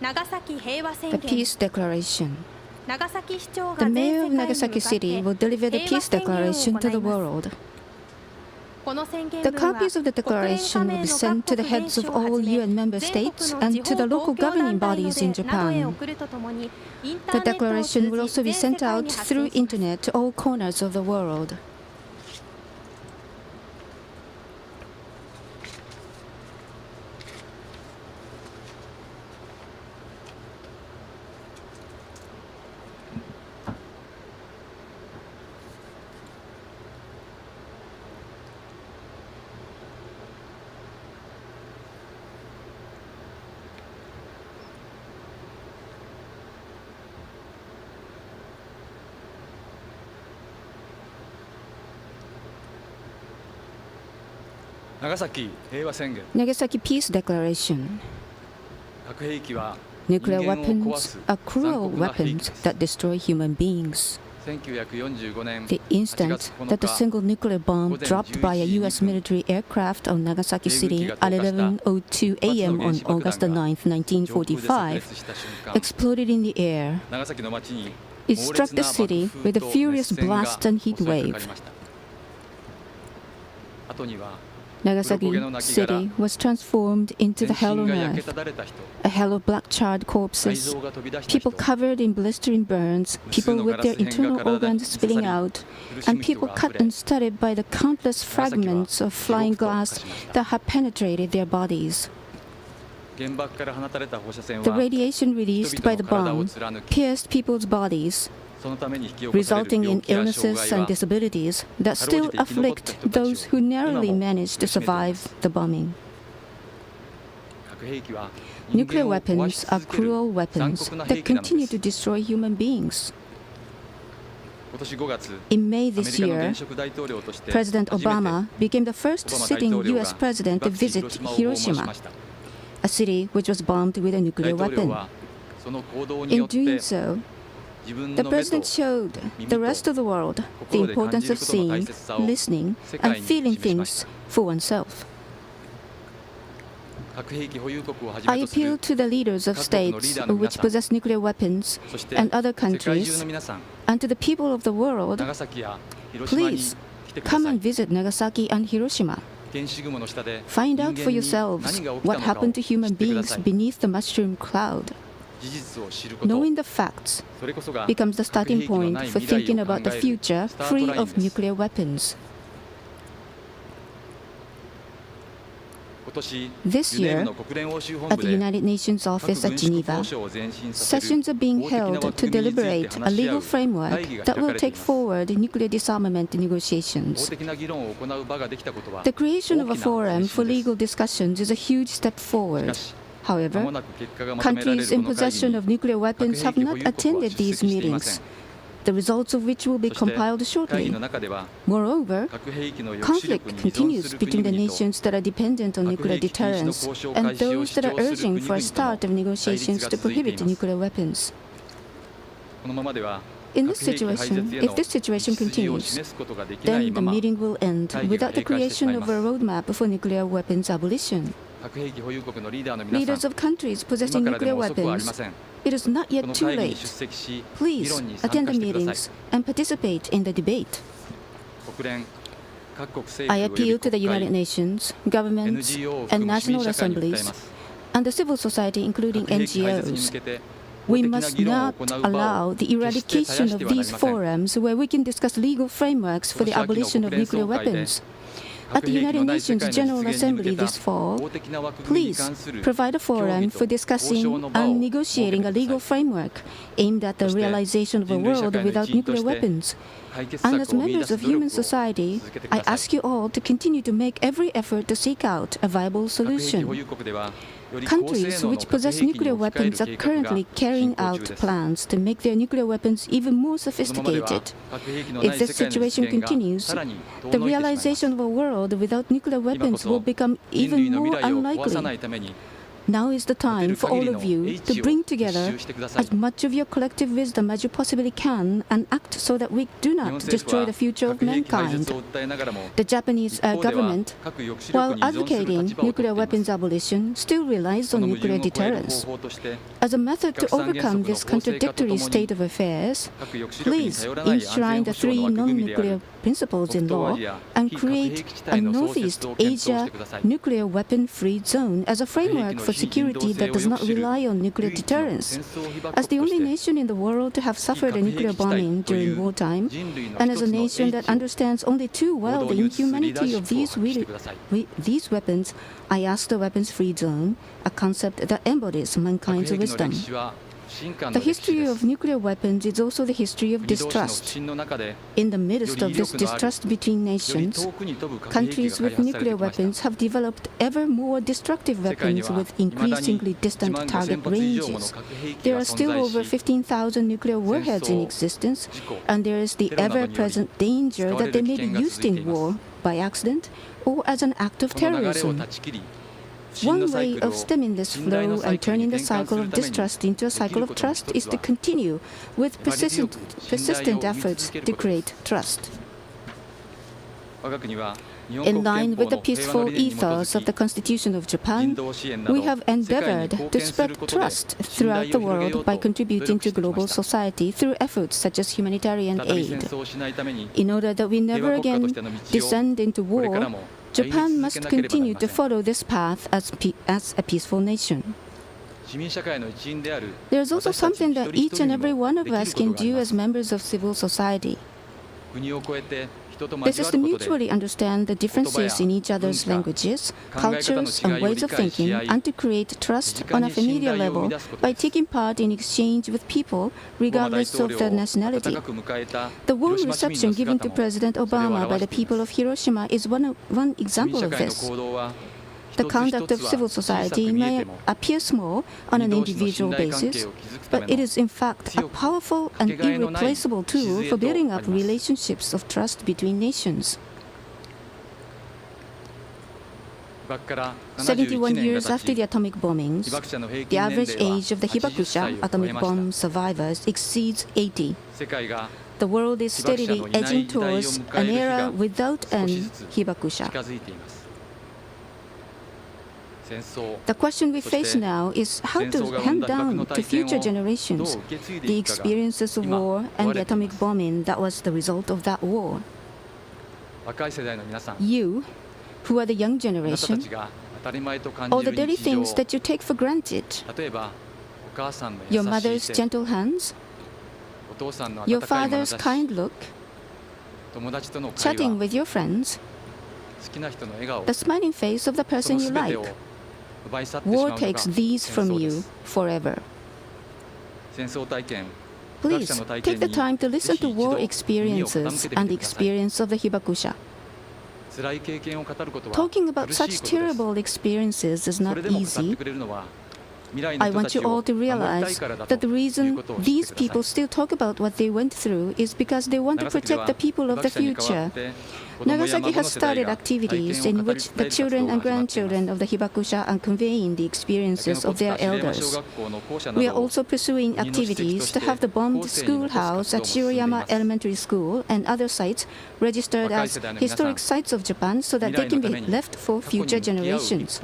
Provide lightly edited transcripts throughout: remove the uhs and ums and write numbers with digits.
The Peace Declaration. The The Mayor of Nagasaki City will deliver the Peace Declaration to the world. The copies of the declaration will be sent to the heads of all UN member states and to the local governing bodies in Japan. The declaration will also be sent out through internet to all corners of the world. Nagasaki Peace Declaration. Nuclear weapons are cruel weapons that destroy human beings. The instant that a single nuclear bomb dropped by a U.S. military aircraft on Nagasaki City at 11:02 a.m. on August 9, 1945, exploded in the air. It struck the city with a furious blast and heat wave. Nagasaki City was transformed into the hell on earth, a hell of black charred corpses, people covered in blistering burns, people with their internal organs spilling out, and people cut and studded by the countless fragments of flying glass that had penetrated their bodies. The radiation released by the bomb pierced people's bodies, resulting in illnesses and disabilities that still afflict those who narrowly managed to survive the bombing. Nuclear weapons are cruel weapons that continue to destroy human beings. In May this year, President Obama became the first sitting U.S. president to visit Hiroshima, a city which was bombed with a nuclear weapon. In doing so, the president showed the rest of the world the importance of seeing, listening, and feeling things for oneself. I appeal to the leaders of states which possess nuclear weapons and other countries, and to the people of the world, please come and visit Nagasaki and Hiroshima. Find out for yourselves what happened to human beings beneath the mushroom cloud. Knowing the facts becomes the starting point for thinking about the future free of nuclear weapons. This year, at the United Nations office at Geneva, sessions are being held to deliberate a legal framework that will take forward nuclear disarmament negotiations. The creation of a forum for legal discussions is a huge step forward. However, countries in possession of nuclear weapons have not attended these meetings, the results of which will be compiled shortly. Moreover, conflict continues between the nations that are dependent on nuclear deterrence and those that are urging for a start of negotiations to prohibit nuclear weapons. In this situation, if this situation continues, then the meeting will end without the creation of a roadmap for nuclear weapons abolition. Leaders of countries possessing nuclear weapons, it is not yet too late. Please attend the meetings and participate in the debate. I appeal to the United Nations, governments, and national assemblies, and the civil society, including NGOs. We must not allow the eradication of these forums where we can discuss legal frameworks for the abolition of nuclear weapons. At the United Nations General Assembly this fall, please provide a forum for discussing and negotiating a legal framework aimed at the realization of a world without nuclear weapons. And as members of human society, I ask you all to continue to make every effort to seek out a viable solution. Countries which possess nuclear weapons are currently carrying out plans to make their nuclear weapons even more sophisticated. If this situation continues, the realization of a world without nuclear weapons will become even more unlikely. Now is the time for all of you to bring together as much of your collective wisdom as you possibly can and act so that we do not destroy the future of mankind. The Japanese government, while advocating nuclear weapons abolition, still relies on nuclear deterrence. As a method to overcome this contradictory state of affairs, please enshrine the three non-nuclear principles in law and create a Northeast Asia nuclear weapon-free zone as a framework for security that does not rely on nuclear deterrence. As the only nation in the world to have suffered a nuclear bombing during wartime, and as a nation that understands only too well the inhumanity of these weapons, I ask the weapons-free zone, a concept that embodies mankind's wisdom. The history of nuclear weapons is also the history of distrust. In the midst of this distrust between nations, countries with nuclear weapons have developed ever more destructive weapons with increasingly distant target ranges. There are still over 15,000 nuclear warheads in existence, and there is the ever-present danger that they may be used in war by accident or as an act of terrorism. One way of stemming this flow and turning the cycle of distrust into a cycle of trust is to continue with persistent efforts to create trust. In line with the peaceful ethos of the Constitution of Japan, we have endeavored to spread trust throughout the world by contributing to global society through efforts such as humanitarian aid. In order that we never again descend into war, Japan must continue to follow this path as a peaceful nation. There is also something that each and every one of us can do as members of civil society. This is to mutually understand the differences in each other's languages, cultures, and ways of thinking, and to create trust on a familiar level by taking part in exchange with people, regardless of their nationality. The warm reception given to President Obama by the people of Hiroshima is one example of this. The conduct of civil society may appear small on an individual basis, but it is in fact a powerful and irreplaceable tool for building up relationships of trust between nations. 71 years after the atomic bombings, the average age of the Hibakusha atomic bomb survivors exceeds 80. The world is steadily edging towards an era without an Hibakusha. The question we face now is how to hand down to future generations the experiences of war and the atomic bombing that was the result of that war. You, who are the young generation, all the daily things that you take for granted, your mother's gentle hands, your father's kind look, chatting with your friends, the smiling face of the person you like. War takes these from you forever. Please take the time to listen to war experiences and the experience of the Hibakusha. Talking about such terrible experiences is not easy. I want you all to realize that the reason these people still talk about what they went through is because they want to protect the people of the future. Nagasaki has started activities in which the children and grandchildren of the Hibakusha are conveying the experiences of their elders. We are also pursuing activities to have the bombed schoolhouse at Shiroyama Elementary School and other sites registered as historic sites of Japan so that they can be left for future generations.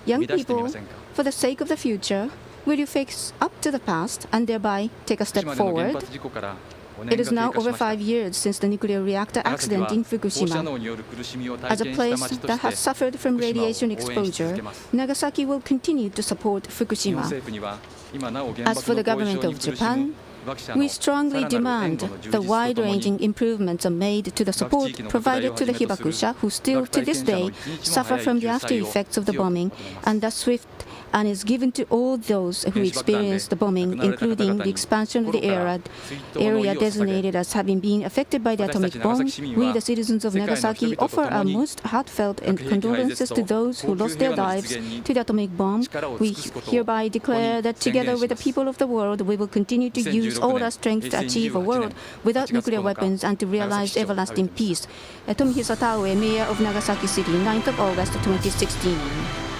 Young people, for the sake of the future, will you face up to the past and thereby take a step forward? It is now over 5 years since the nuclear reactor accident in Fukushima. As a place that has suffered from radiation exposure, Nagasaki will continue to support Fukushima. As for the government of Japan, we strongly demand the wide-ranging improvements are made to the support provided to the Hibakusha, who still to this day suffer from the after-effects of the bombing, and the swift and is given to all those who experienced the bombing, including the expansion of the area designated as having been affected by the atomic bomb. We, the citizens of Nagasaki, offer our most heartfelt condolences to those who lost their lives to the atomic bomb. We hereby declare that together with the people of the world, we will continue to use all our strength to achieve a world without nuclear weapons and to realize everlasting peace. Tomohisa Taue, Mayor of Nagasaki City, 9th of August 2016.